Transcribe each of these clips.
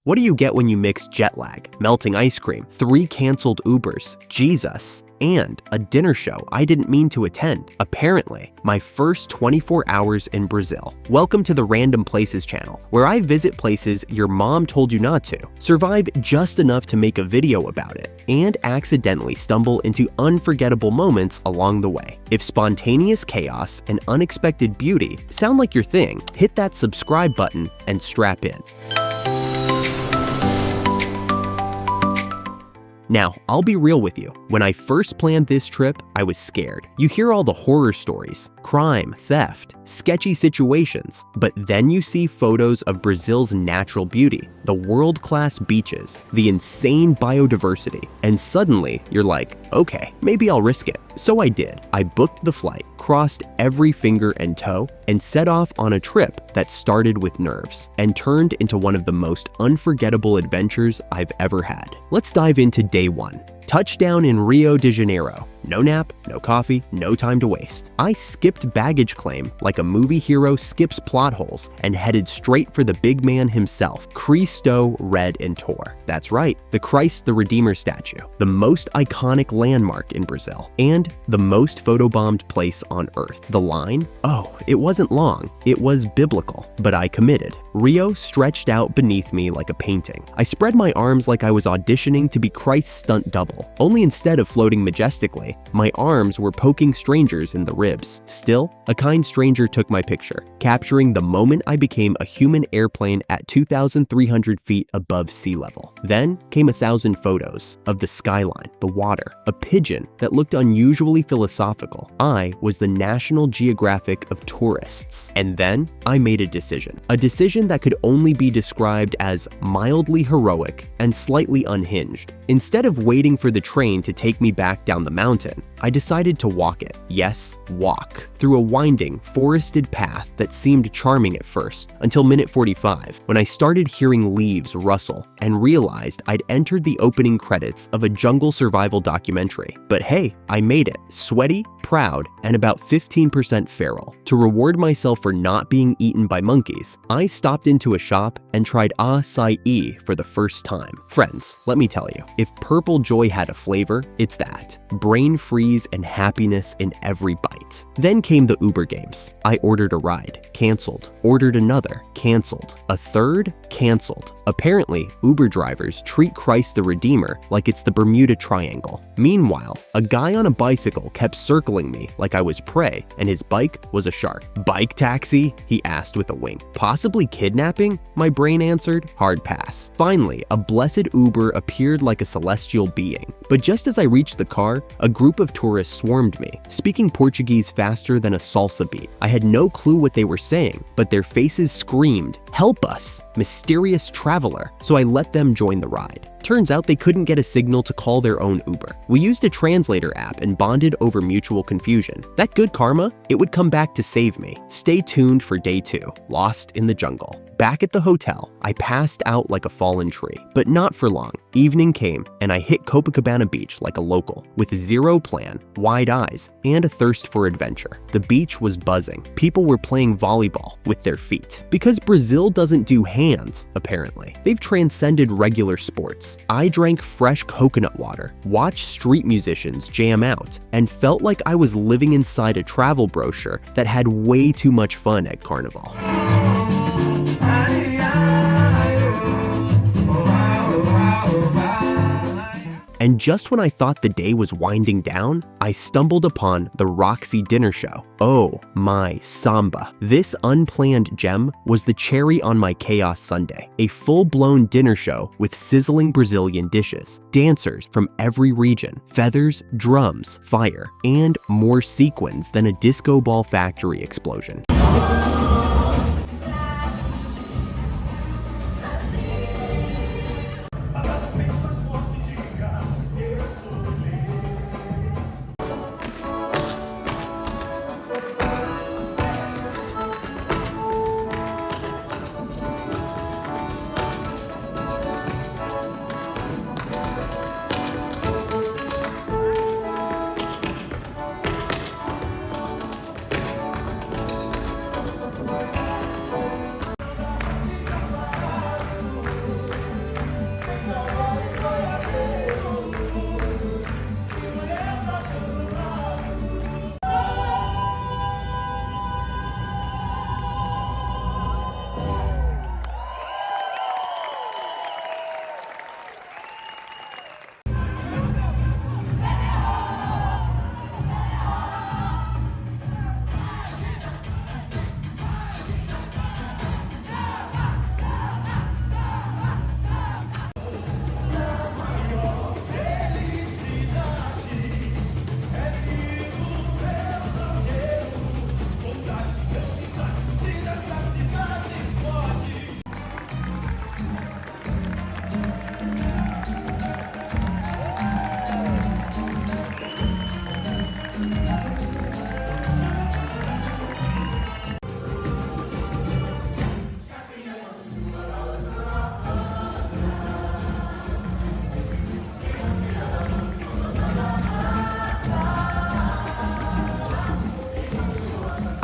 What do you get when you mix jet lag, melting ice cream, 3 canceled Ubers, Jesus, and a dinner show I didn't mean to attend? Apparently, my first 24 hours in Brazil. Welcome to the Random Places channel, where I visit places your mom told you not to, survive just enough to make a video about it, and accidentally stumble into unforgettable moments along the way. If spontaneous chaos and unexpected beauty sound like your thing, hit that subscribe button and strap in. Now, I'll be real with you. When I first planned this trip, I was scared. You hear all the horror stories, crime, theft, sketchy situations, but then you see photos of Brazil's natural beauty, the world-class beaches, the insane biodiversity, and suddenly you're like, okay, maybe I'll risk it. So I did. I booked the flight, crossed every finger and toe, and set off on a trip that started with nerves and turned into one of the most unforgettable adventures I've ever had. Let's dive into day 1. Touchdown in Rio de Janeiro. No nap, no coffee, no time to waste. I skipped baggage claim like a movie hero skips plot holes and headed straight for the big man himself, Cristo Redentor. That's right, the Christ the Redeemer statue, the most iconic landmark in Brazil, and the most photobombed place on earth. The line? Oh, it wasn't long. It was biblical, but I committed. Rio stretched out beneath me like a painting. I spread my arms like I was auditioning to be Christ's stunt double, only instead of floating majestically, my arms were poking strangers in the ribs. Still, a kind stranger took my picture, capturing the moment I became a human airplane at 2,300 feet above sea level. Then came 1,000 photos of the skyline, the water, a pigeon that looked unusually philosophical. I was the National Geographic of tourists. And then I made a decision that could only be described as mildly heroic and slightly unhinged. Instead of waiting for the train to take me back down the mountain, I decided to walk it. Yes, walk. Through a winding, forested path that seemed charming at first, until minute 45, when I started hearing leaves rustle and realized I'd entered the opening credits of a jungle survival documentary. But hey, I made it. Sweaty, proud, and about 15% feral. To reward myself for not being eaten by monkeys, I stopped into a shop and tried acai for the first time. Friends, let me tell you, if purple joy had a flavor, it's that. Brain freeze and happiness in every bite. Then came the Uber games. I ordered a ride, canceled. Ordered another, canceled. A third, canceled. Apparently, Uber drivers treat Christ the Redeemer like it's the Bermuda Triangle. Meanwhile, a guy on a bicycle kept circling me like I was prey, and his bike was a shark. Bike taxi? He asked with a wink. Possibly kidnapping? My brain answered. Hard pass. Finally, a blessed Uber appeared like a celestial being. But just as I reached the car, a group of tourists swarmed me, speaking Portuguese faster than a salsa beat. I had no clue what they were saying, but their faces screamed, "Help us, mysterious traveler," so I let them join the ride. Turns out they couldn't get a signal to call their own Uber. We used a translator app and bonded over mutual confusion. That good karma? It would come back to save me. Stay tuned for day 2, Lost in the Jungle. Back at the hotel, I passed out like a fallen tree, but not for long. Evening came, and I hit Copacabana beach like a local, with zero plan, wide eyes, and a thirst for adventure. The beach was buzzing. People were playing volleyball with their feet. Because Brazil doesn't do hands, apparently. They've transcended regular sports. I drank fresh coconut water, watched street musicians jam out, and felt like I was living inside a travel brochure that had way too much fun at Carnival. And just when I thought the day was winding down, I stumbled upon the Roxy dinner show. Oh my samba. This unplanned gem was the cherry on my chaos sundae. A full-blown dinner show with sizzling Brazilian dishes, dancers from every region, feathers, drums, fire, and more sequins than a disco ball factory explosion.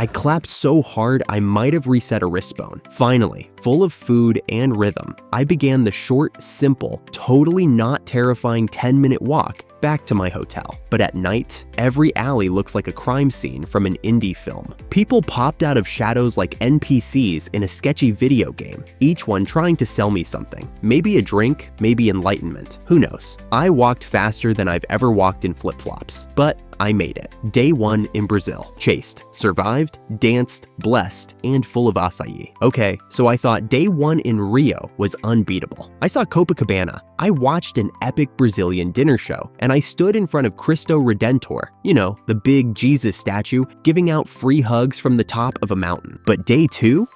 I clapped so hard I might have reset a wrist bone. Finally, full of food and rhythm, I began the short, simple, totally not terrifying 10-minute walk back to my hotel. But at night, every alley looks like a crime scene from an indie film. People popped out of shadows like NPCs in a sketchy video game, each one trying to sell me something. Maybe a drink, maybe enlightenment, who knows? I walked faster than I've ever walked in flip-flops, but I made it. Day 1 in Brazil. Chased, survived, danced, blessed, and full of acai. Okay, so I thought day 1 in Rio was unbeatable. I saw Copacabana. I watched an epic Brazilian dinner show, and I stood in front of Cristo Redentor, you know, the big Jesus statue, giving out free hugs from the top of a mountain. But day 2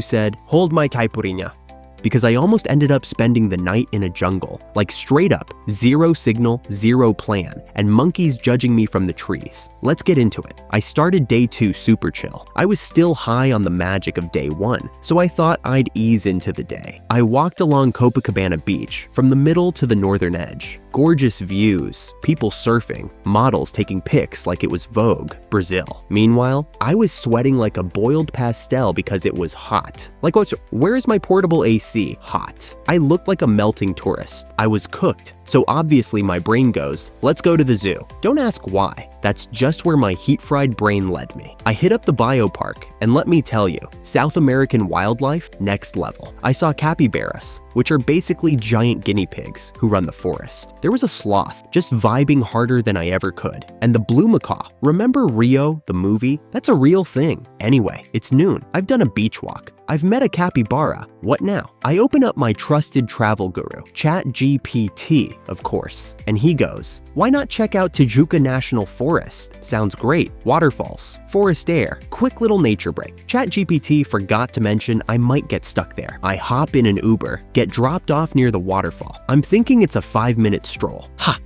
said, hold my caipirinha. Because I almost ended up spending the night in a jungle, like straight up, zero signal, zero plan, and monkeys judging me from the trees. Let's get into it. I started day 2 super chill. I was still high on the magic of day 1, so I thought I'd ease into the day. I walked along Copacabana Beach, from the middle to the northern edge. Gorgeous views, people surfing, models taking pics like it was Vogue, Brazil. Meanwhile, I was sweating like a boiled pastel because it was hot. Like, where is my portable AC? Hot. I looked like a melting tourist. I was cooked, so obviously my brain goes, let's go to the zoo. Don't ask why. That's just where my heat-fried brain led me. I hit up the biopark, and let me tell you, South American wildlife, next level. I saw capybaras, which are basically giant guinea pigs who run the forest. There was a sloth, just vibing harder than I ever could. And the blue macaw, remember Rio, the movie? That's a real thing. Anyway, it's noon. I've done a beach walk. I've met a capybara. What now? I open up my trusted travel guru, ChatGPT, of course, and he goes, why not check out Tijuca National Forest? Sounds great. Waterfalls, forest air, quick little nature break. ChatGPT forgot to mention I might get stuck there. I hop in an Uber, get dropped off near the waterfall. I'm thinking it's a 5-minute stroll. Ha!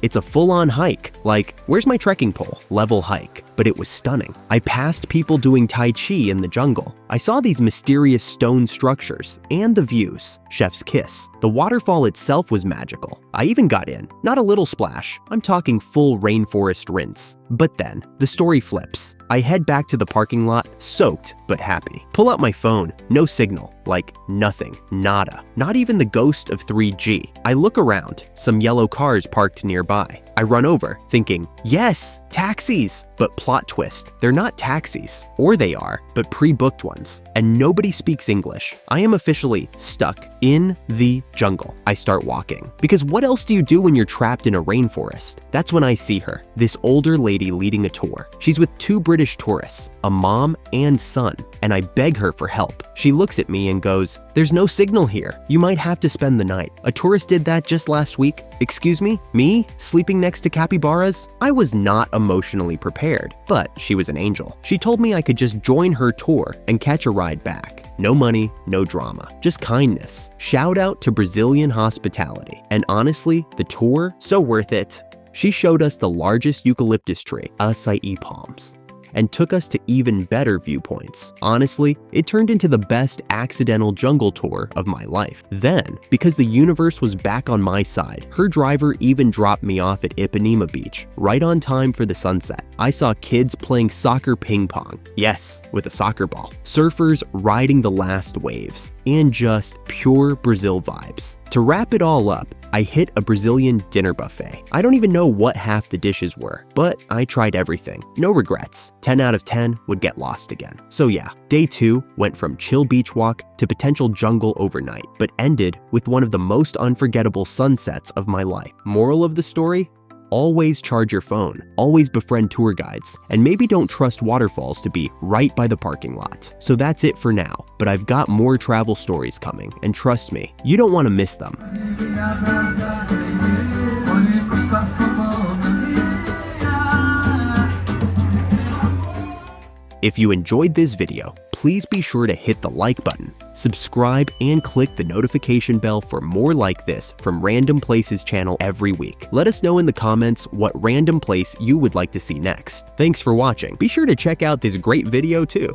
It's a full-on hike, like, where's my trekking pole? Level hike. But it was stunning. I passed people doing Tai Chi in the jungle. I saw these mysterious stone structures and the views. Chef's kiss. The waterfall itself was magical. I even got in. Not a little splash. I'm talking full rainforest rinse. But then, the story flips. I head back to the parking lot, soaked but happy. Pull out my phone. No signal. Like, nothing. Nada. Not even the ghost of 3G. I look around. Some yellow cars parked nearby. I run over, thinking, yes, taxis! But plot twist, they're not taxis. Or they are, but pre-booked ones. And nobody speaks English. I am officially stuck in the jungle. I start walking. Because what else do you do when you're trapped in a rainforest? That's when I see her, this older lady leading a tour. She's with 2 British tourists, a mom and son, and I beg her for help. She looks at me and goes, there's no signal here. You might have to spend the night. A tourist did that just last week. Excuse me? Me? Sleeping next to capybaras? I was not emotionally prepared, but she was an angel. She told me I could just join her tour and catch a ride back. No money, no drama, just kindness. Shout out to Brazilian hospitality. And honestly, the tour, so worth it. She showed us the largest eucalyptus tree, acai palms, and took us to even better viewpoints. Honestly, it turned into the best accidental jungle tour of my life. Then, because the universe was back on my side, her driver even dropped me off at Ipanema Beach, right on time for the sunset. I saw kids playing soccer ping pong. Yes, with a soccer ball. Surfers riding the last waves. And just pure Brazil vibes. To wrap it all up, I hit a Brazilian dinner buffet. I don't even know what half the dishes were, but I tried everything. No regrets. 10 out of 10 would get lost again. So yeah, day 2 went from chill beach walk to potential jungle overnight, but ended with one of the most unforgettable sunsets of my life. Moral of the story? Always charge your phone, always befriend tour guides, and maybe don't trust waterfalls to be right by the parking lot. So that's it for now, but I've got more travel stories coming, and trust me, you don't want to miss them. If you enjoyed this video, please be sure to hit the like button, subscribe, and click the notification bell for more like this from Random Places channel every week. Let us know in the comments what random place you would like to see next. Thanks for watching. Be sure to check out this great video too.